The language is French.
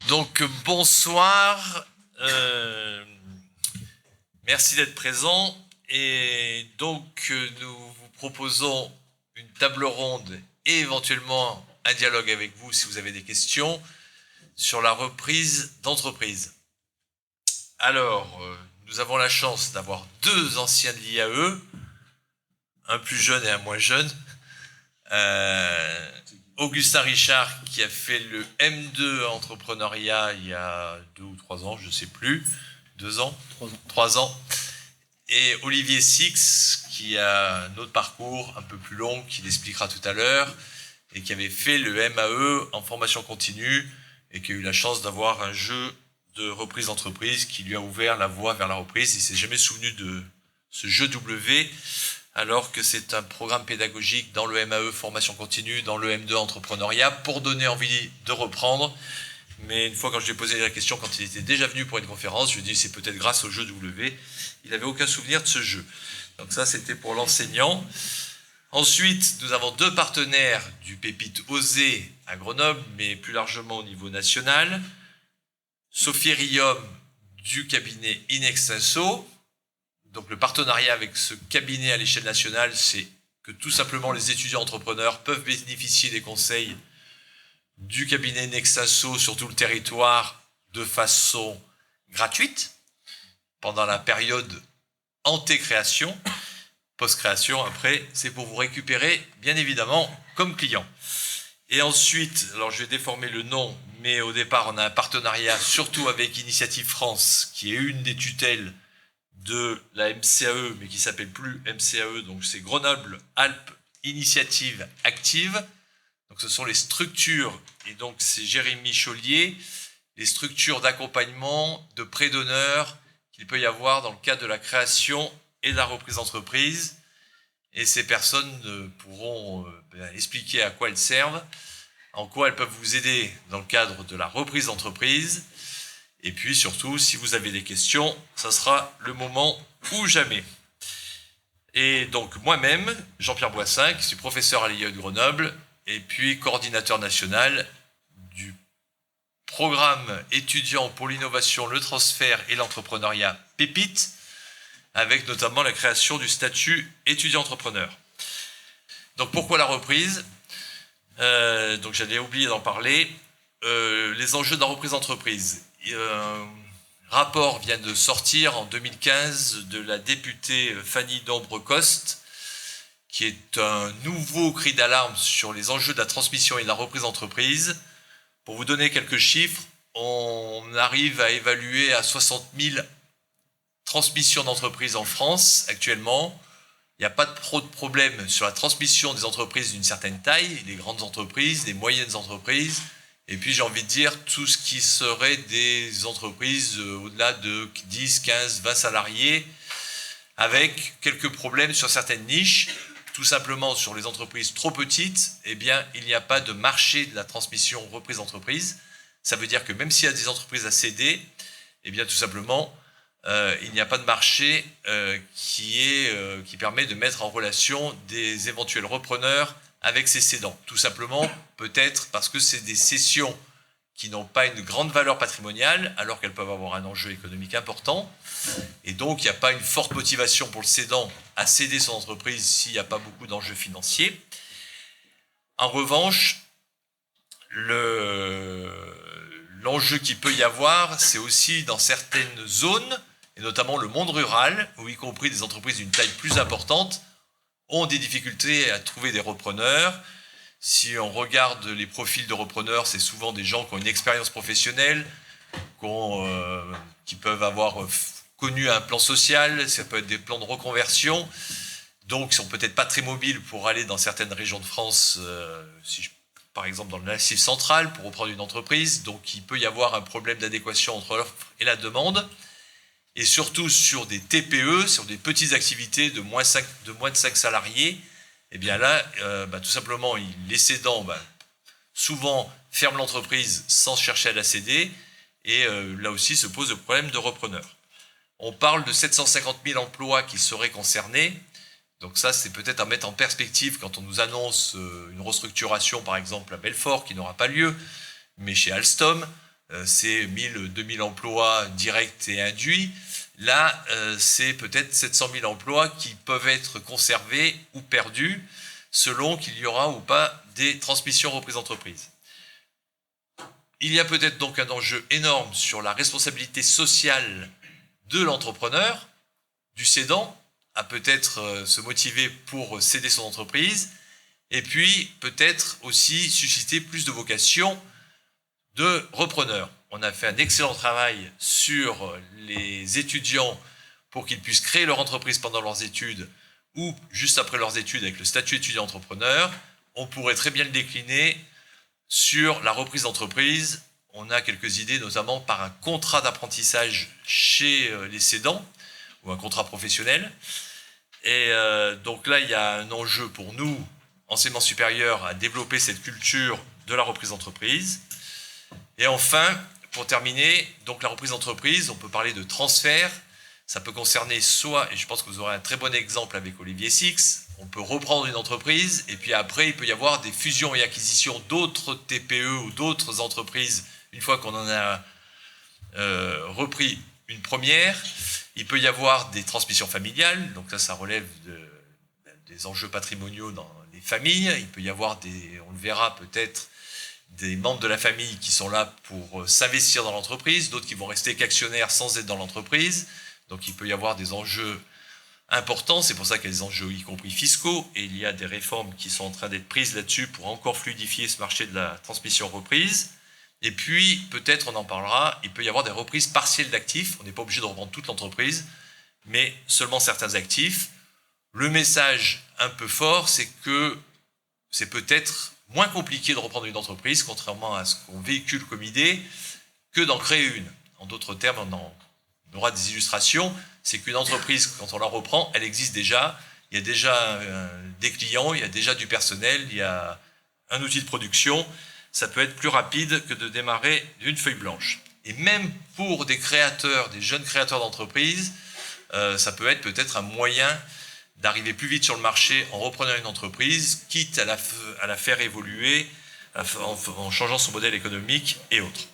Donc bonsoir, merci d'être présent et donc nous vous proposons une table ronde et éventuellement un dialogue avec vous si vous avez des questions sur la reprise d'entreprise. Alors, nous avons la chance d'avoir deux anciens de l'IAE, un plus jeune et un moins jeune. Augustin Richard qui a fait le M2 entrepreneuriat il y a 2 ou 3 ans, je ne sais plus, 2 ans, 3 ans. Et Olivier Six qui a un autre parcours un peu plus long, qu'il expliquera tout à l'heure, et qui avait fait le MAE en formation continue et qui a eu la chance d'avoir un jeu de reprise d'entreprise qui lui a ouvert la voie vers la reprise. Il ne s'est jamais souvenu de ce jeu W, alors que c'est un programme pédagogique dans le MAE formation continue, dans le M2 entrepreneuriat, pour donner envie de reprendre. Mais une fois quand je lui ai posé la question, quand il était déjà venu pour une conférence, je lui ai dit c'est peut-être grâce au jeu W. Il n'avait aucun souvenir de ce jeu. Donc ça, c'était pour l'enseignant. Ensuite, nous avons deux partenaires du Pépite Osée à Grenoble, mais plus largement au niveau national. Sophie Riom du cabinet Inextenso. Donc le partenariat avec ce cabinet à l'échelle nationale, c'est que tout simplement les étudiants entrepreneurs peuvent bénéficier des conseils du cabinet Inextenso sur tout le territoire de façon gratuite pendant la période anté-création. Post-création, après, c'est pour vous récupérer, bien évidemment, comme client. Et ensuite, alors je vais déformer le nom, mais au départ, on a un partenariat surtout avec Initiative France, qui est une des tutelles de la MCAE, mais qui ne s'appelle plus MCAE, donc c'est Grenoble-Alpes Initiative Active. Donc ce sont les structures, et donc c'est Jérémy Chaulier, les structures d'accompagnement, de prêt d'honneur qu'il peut y avoir dans le cadre de la création et de la reprise d'entreprise. Et ces personnes pourront expliquer à quoi elles servent, en quoi elles peuvent vous aider dans le cadre de la reprise d'entreprise. Et puis surtout, si vous avez des questions, ça sera le moment ou jamais. Et donc moi-même, Jean-Pierre Boissin, qui suis professeur à l'IAE de Grenoble, et puis coordinateur national du programme étudiant pour l'innovation, le transfert et l'entrepreneuriat Pépite, avec notamment la création du statut étudiant-entrepreneur. Donc pourquoi la reprise ? Donc j'avais oublié d'en parler. Les enjeux de la reprise d'entreprise. Un rapport vient de sortir en 2015 de la députée Fanny Dombre-Coste, qui est un nouveau cri d'alarme sur les enjeux de la transmission et de la reprise d'entreprise. Pour vous donner quelques chiffres, on arrive à évaluer à 60 000 transmissions d'entreprises en France actuellement. Il n'y a pas trop de problème sur la transmission des entreprises d'une certaine taille, les grandes entreprises, les moyennes entreprises, et puis j'ai envie de dire tout ce qui serait des entreprises au-delà de 10, 15, 20 salariés, avec quelques problèmes sur certaines niches. Tout simplement sur les entreprises trop petites, eh bien, il n'y a pas de marché de la transmission reprise d'entreprise. Ça veut dire que même s'il y a des entreprises à céder, eh bien, tout simplement, il n'y a pas de marché qui permet de mettre en relation des éventuels repreneurs avec ces cédants. Tout simplement, peut-être parce que c'est des cessions qui n'ont pas une grande valeur patrimoniale, alors qu'elles peuvent avoir un enjeu économique important. Et donc, il n'y a pas une forte motivation pour le cédant à céder son entreprise s'il n'y a pas beaucoup d'enjeux financiers. En revanche, l'enjeu qu'il peut y avoir, c'est aussi dans certaines zones, et notamment le monde rural, où y compris des entreprises d'une taille plus importante, ont des difficultés à trouver des repreneurs. Si on regarde les profils de repreneurs, c'est souvent des gens qui ont une expérience professionnelle, qui peuvent avoir connu un plan social, ça peut être des plans de reconversion, donc ils sont peut-être pas très mobiles pour aller dans certaines régions de France, par exemple dans le Massif central, pour reprendre une entreprise, donc il peut y avoir un problème d'adéquation entre l'offre et la demande, et surtout sur des TPE, sur des petites activités de moins de 5 salariés, et bien là, tout simplement, les cédants, souvent ferment l'entreprise sans chercher à la céder, et là aussi se pose le problème de repreneurs. On parle de 750 000 emplois qui seraient concernés, donc ça c'est peut-être à mettre en perspective quand on nous annonce une restructuration par exemple à Belfort qui n'aura pas lieu, mais chez Alstom, c'est 1000-2000 emplois directs et induits. Là, c'est peut-être 700 000 emplois qui peuvent être conservés ou perdus selon qu'il y aura ou pas des transmissions reprises d'entreprise. Il y a peut-être donc un enjeu énorme sur la responsabilité sociale de l'entrepreneur, du cédant, à peut-être se motiver pour céder son entreprise, et puis peut-être aussi susciter plus de vocation de repreneurs. On a fait un excellent travail sur les étudiants pour qu'ils puissent créer leur entreprise pendant leurs études ou juste après leurs études avec le statut étudiant-entrepreneur. On pourrait très bien le décliner sur la reprise d'entreprise. On a quelques idées, notamment par un contrat d'apprentissage chez les cédants ou un contrat professionnel. Et donc là, il y a un enjeu pour nous, enseignement supérieur, à développer cette culture de la reprise d'entreprise. Et enfin, pour terminer, donc la reprise d'entreprise, on peut parler de transfert. Ça peut concerner soit, et je pense que vous aurez un très bon exemple avec Olivier Six, on peut reprendre une entreprise et puis après, il peut y avoir des fusions et acquisitions d'autres TPE ou d'autres entreprises une fois qu'on en a repris une première. Il peut y avoir des transmissions familiales, donc ça relève des enjeux patrimoniaux dans les familles. Il peut y avoir on le verra peut-être, des membres de la famille qui sont là pour s'investir dans l'entreprise, d'autres qui vont rester qu'actionnaires sans être dans l'entreprise. Donc il peut y avoir des enjeux importants, c'est pour ça qu'il y a des enjeux y compris fiscaux, et il y a des réformes qui sont en train d'être prises là-dessus pour encore fluidifier ce marché de la transmission-reprise. Et puis, peut-être on en parlera, il peut y avoir des reprises partielles d'actifs, on n'est pas obligé de reprendre toute l'entreprise, mais seulement certains actifs. Le message un peu fort, c'est que c'est peut-être moins compliqué de reprendre une entreprise, contrairement à ce qu'on véhicule comme idée, que d'en créer une. En d'autres termes, on aura des illustrations, c'est qu'une entreprise, quand on la reprend, elle existe déjà, il y a déjà des clients, il y a déjà du personnel, il y a un outil de production, ça peut être plus rapide que de démarrer d'une feuille blanche. Et même pour des créateurs, des jeunes créateurs d'entreprises, ça peut être peut-être un moyen d'arriver plus vite sur le marché en reprenant une entreprise, quitte à la faire évoluer en changeant son modèle économique et autres.